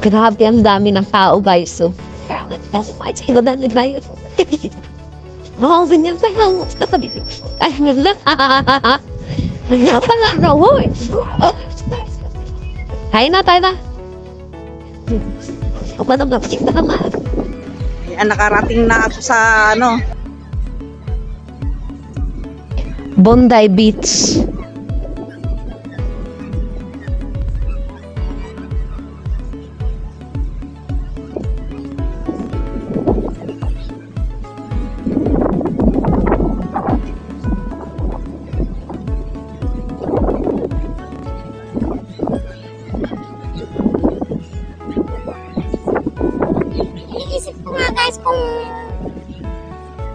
Grabe, ang dami ng tao, guys. So, that's why it's even that naglayo. Oo, ganyan pa lang. Ay, wala. Kaya pala, no. Tayo na, tayo na. Umanam na, pagkik na naman. Ayan, nakarating na ako sa, ano, Bondi Beach. Iisip ko nga guys kung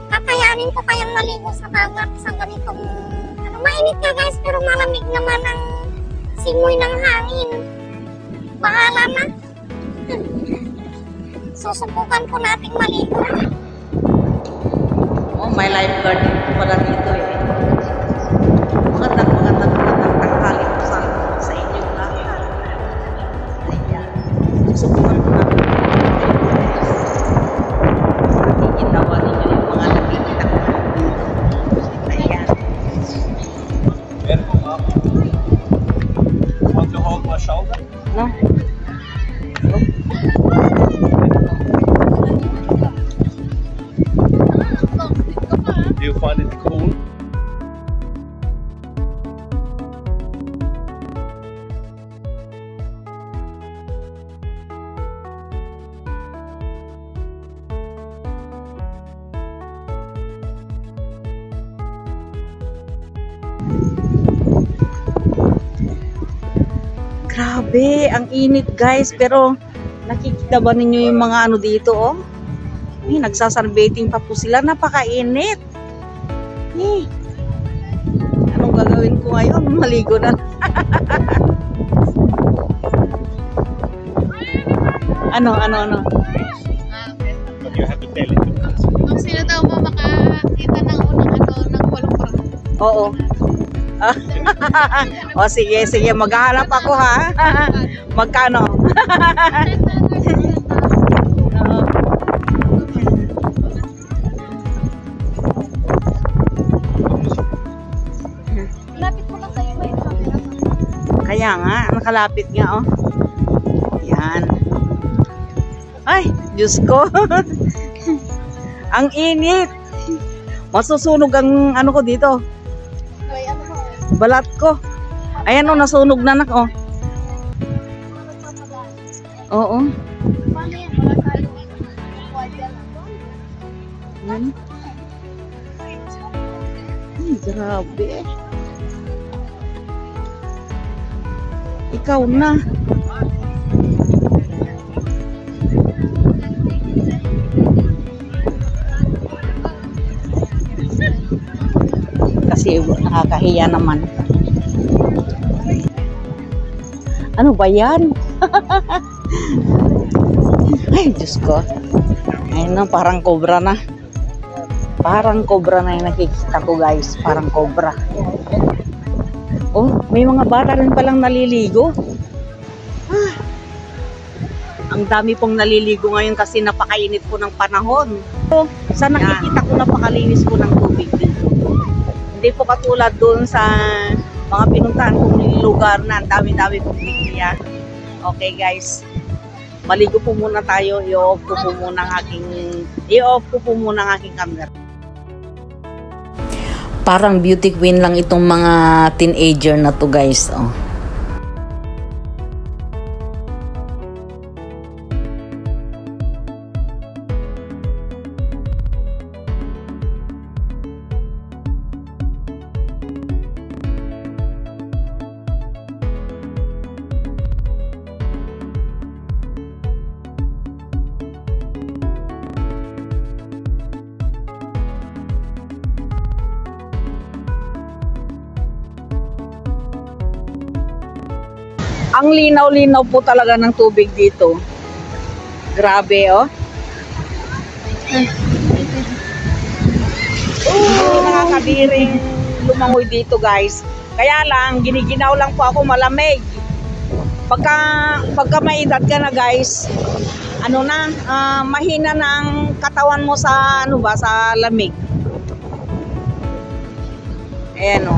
kakayanin ko kayang maligo sa dagat sa ganitong ano, mainit nga guys pero malamig naman ang simoy ng hangin. Bahala na. Susubukan ko nating maligo. oh, may lifeguard dito pala dito eh. Magandang tanghali ko sa inyong lahat. Ayan. Susubukan ko natin. Nakikitawa ninyo yung mga nakikita ko dito. Ayan. Want to hold my shoulder? No? Do you find it cool? Grabe, ang init guys, pero nakikita ba ninyo yung mga ano dito oh? Eh, nagsasunbathing pa po sila, napakainit. Eh, anong gagawin ko ngayon? Maligo na. ano? But you have to tell it to us. Kung sino daw mo makakita ng unang ng walong parang. Oo. O sige, maghahanap ako ha. Magkano? Oo. Lapit mo lang sa'yo may camera. Kaya nga, nakalapit nga oh. Yan. Ay, Diyos ko. Ang init. Masusunog ang ano ko dito. Ay, ano mo? Balat ko. Ayan oh, nasunog na nak oh. Oo. Paano yan? Wala tayo. Wala Yan. Ay, grabe. Ikaw na. Kasi nakakahiya naman. Ano ba yan? Ay, Diyos ko. Ayun na, parang cobra na. Parang cobra na yung nakikita ko guys. Parang cobra. Oh, may mga bata rin palang naliligo. Ah, ang dami pong naliligo ngayon kasi napakainit po ng panahon. So, sa nakikita ko napakalinis po ng tubig dito. Hindi po katulad doon sa mga pinuntahan kong lugar na ang dami-dami pong bigya. Okay guys, maligo po muna tayo. I-off ko po muna ang aking camera. Parang beauty queen lang itong mga teenager na to guys. Oh. Ang linaw-linaw po talaga ng tubig dito. Grabe, oh. Nakakadiring lumangoy dito, guys. Kaya lang, giniginaw lang po ako malamig. Pagka may edad ka na guys, ano na, mahina na ang katawan mo sa ano ba, sa lamig. Ayan o.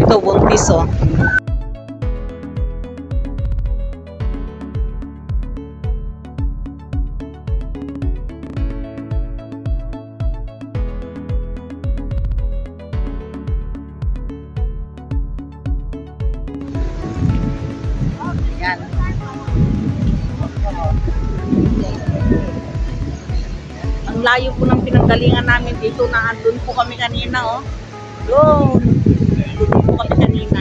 Ito buntis o. Yan. Ang layo po ng pinanggalingan namin dito na andun po kami kanina, oh. Doon. Doon po kami kanina.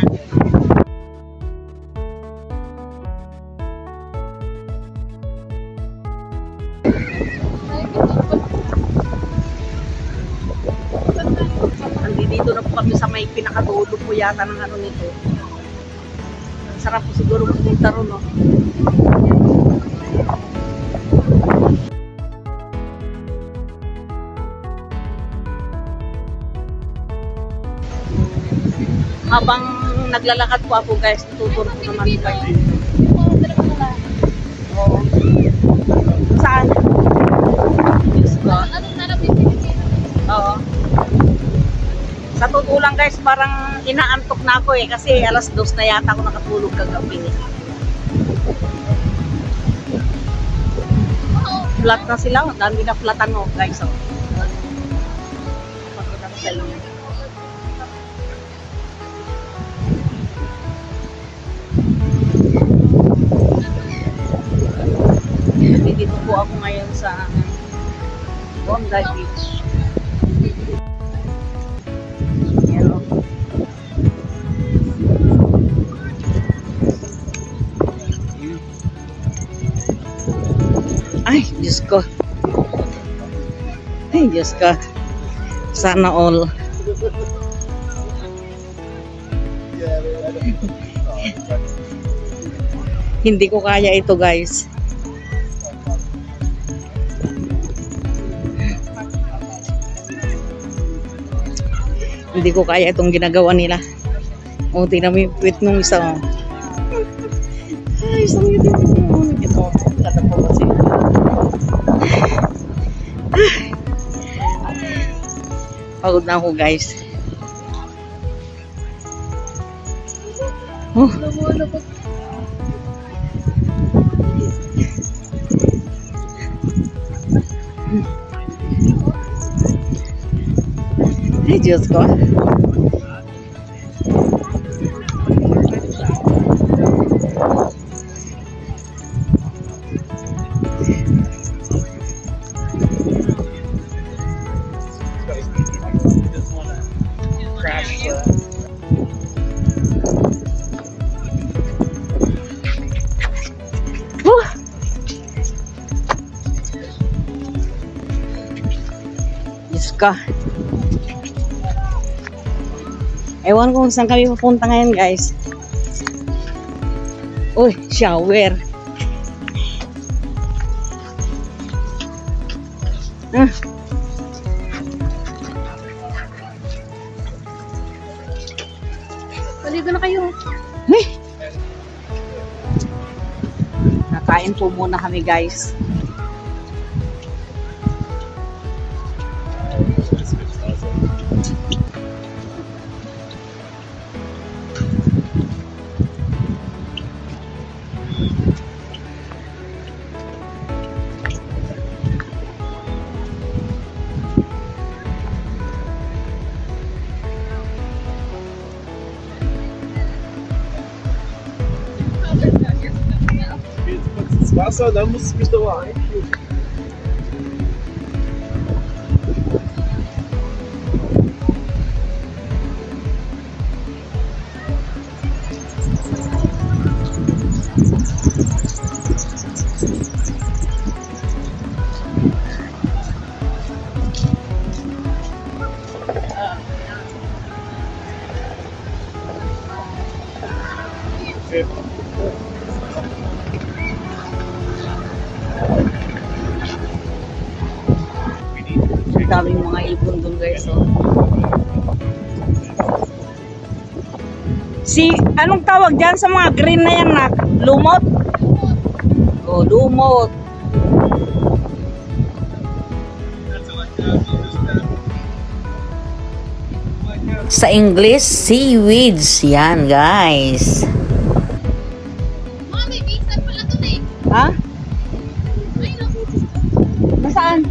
Andito na po kami sa may pinakadulo po yata ng ano nito. Sarap po siguro magpunta ron, no? Habang naglalakad po ako guys, tuturo ko naman kayo. Oo. Saan? Diyos ko. Oo. Sa totoo lang guys, parang inaantok na ako eh. Kasi alas 2 na yata ako nakatulog kagabi. Flat na sila. Dami na flatan mo guys. Oh. Pakita ko sa inyo. Dito po ako ngayon sa Bondi Beach. Yan. Ay, Diyos ko. Ay, Diyos ko. Sana all. Hindi ko kaya ito guys. Hindi ko kaya itong ginagawa nila. O, tingnan mo yung puwit nung isa. Oh. Ay, isang yun yung ito. Kata po kasi. Pagod na ako guys. Oh. Ay, Diyos ko. Diyos ko. Ewan ko kung saan kami pupunta ngayon guys. Uy, shower. Maligo na kayo. Uy. Nakain po muna kami guys. Jetzt ins Wasser, dann musst du mich doch mal einführen. Daming mga ibon doon guys. Oh. Anong tawag dyan sa mga green na yan, nak? Lumot? Oh, lumot. Sa English, seaweeds. Yan, guys. Mami, bisan pala to eh. Ha? Ay, no. Nasaan?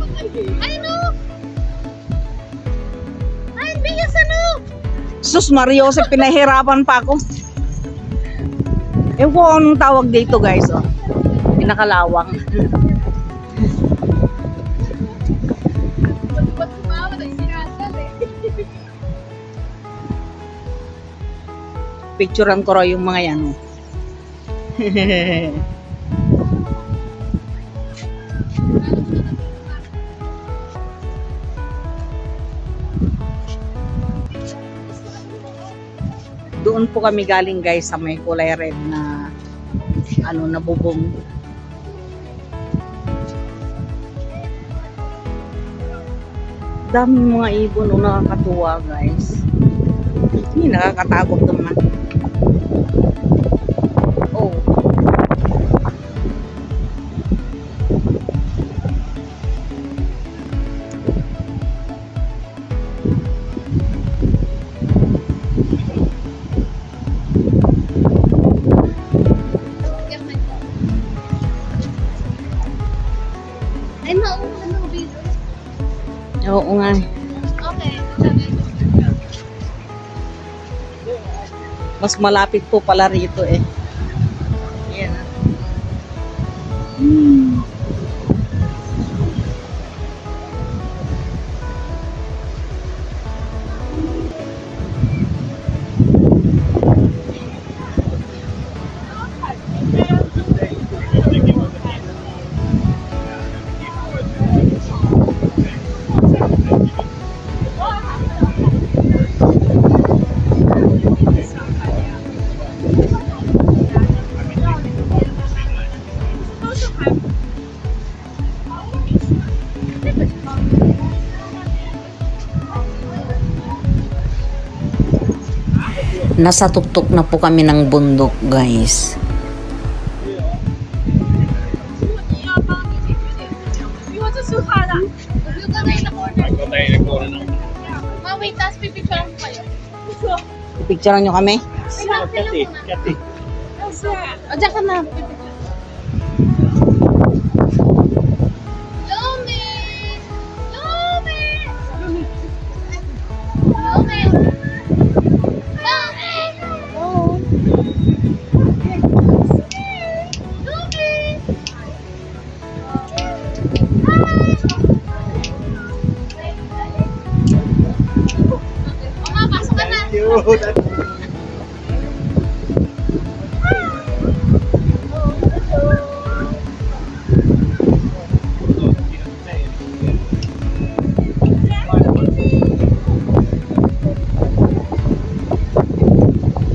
Ay, no. Ay, bigas ano. Sus Mario, sa pinahirapan pa ako. Ewan ko anong tawag dito, guys. Oh. Pinakalawang. Ba't sumawa na sinasal eh. Picturean ko raw yung mga yan. Oh. Doon po kami galing, guys, sa may kulay red na na bubong. Daming mga ibon, nakakatuwa, guys. Hindi, nakakatakot naman. Oh. Ay, ano, bigas. Oo nga. Okay. Mas malapit po pala rito eh. Yan. Nasa tuktok na po kami ng bundok, guys. Mami, tapos pipicture mo kayo. Picturean nyo kami? O, dyan ka na. Lumi! Lumi! Lumi!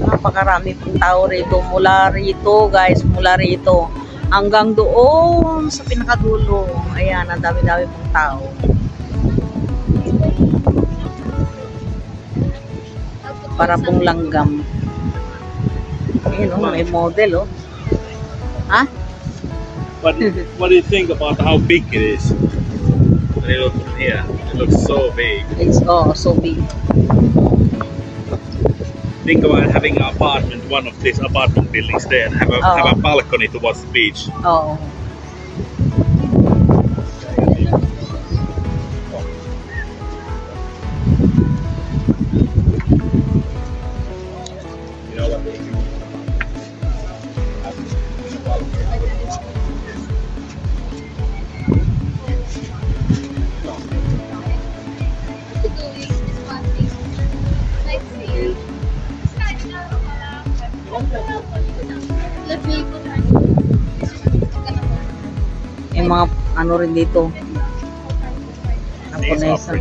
Napakarami pong tao rito. Mula rito, guys. Mula rito. Hanggang doon sa pinakadulo. Ayan, ang dami-dami pong tao. Para pong langgam. Ayun, oh, may model, oh. Ha? What do you think about how big it is? When you look from here, it looks so big. It's so big. Think about having an apartment, one of these apartment buildings there, and have a balcony towards the beach. Oo. You know what? Yung mga ano rin dito. Napunesa.